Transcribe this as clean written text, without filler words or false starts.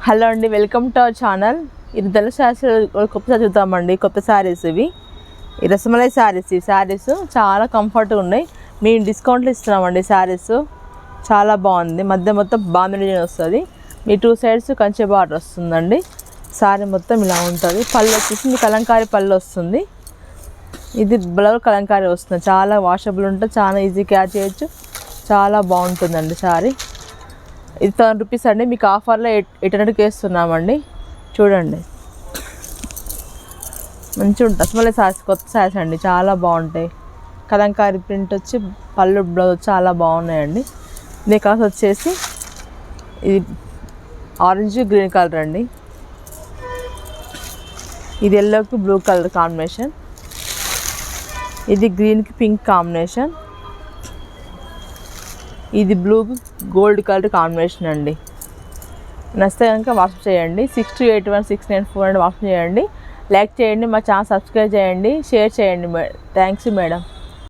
Hello అండి, welcome to our channel. ఇది తెలుగు కొత్త చూద్దామండి. కొత్త శారీస్ ఇవి రసమలై శారీస్. ఈ శారీస్ చాలా కంఫర్ట్గా ఉన్నాయి. మేము డిస్కౌంట్లు ఇస్తున్నామండి. శారీస్ చాలా బాగుంది. మధ్య మొత్తం బాంబే డిజైన్ వస్తుంది. మీ 2 సైడ్స్ కంచె బార్డర్ వస్తుందండి. శారీ మొత్తం ఇలా ఉంటుంది. పళ్ళు వచ్చేసి మీ కలంకారీ పళ్ళు వస్తుంది. ఇది బ్లౌజ్ కలంకారీ వస్తుంది. చాలా వాషబుల్ ఉంటుంది. చాలా ఈజీ క్యారీ చేయొచ్చు. చాలా బాగుంటుందండి శారీ. ఇది 1000 రూపీస్ అండి. మీకు ఆఫర్లో 800కి వేస్తున్నామండి. చూడండి, మంచిగా ఉంటుంది. రసమలై శారీస్ కొత్త శారీస్ అండి, చాలా బాగుంటాయి. కలంకారీ ప్రింట్ వచ్చి పళ్ళు బ్లౌజ్ చాలా బాగున్నాయండి. దీని కాస్ట్ వచ్చేసి ఇది ఆరెంజ్ గ్రీన్ కలర్ అండి. ఇది ఎల్లోకి బ్లూ కలర్ కాంబినేషన్. ఇది గ్రీన్కి పింక్ కాంబినేషన్. ఇది బ్లూ గోల్డ్ కలర్ కాంబినేషన్ అండి. నచ్చితే కనుక వాట్సాప్ చేయండి. 62816994 వాట్సాప్ చేయండి. లైక్ చేయండి. మా ఛానల్ సబ్స్క్రైబ్ చేయండి. షేర్ చేయండి. Thanks madam.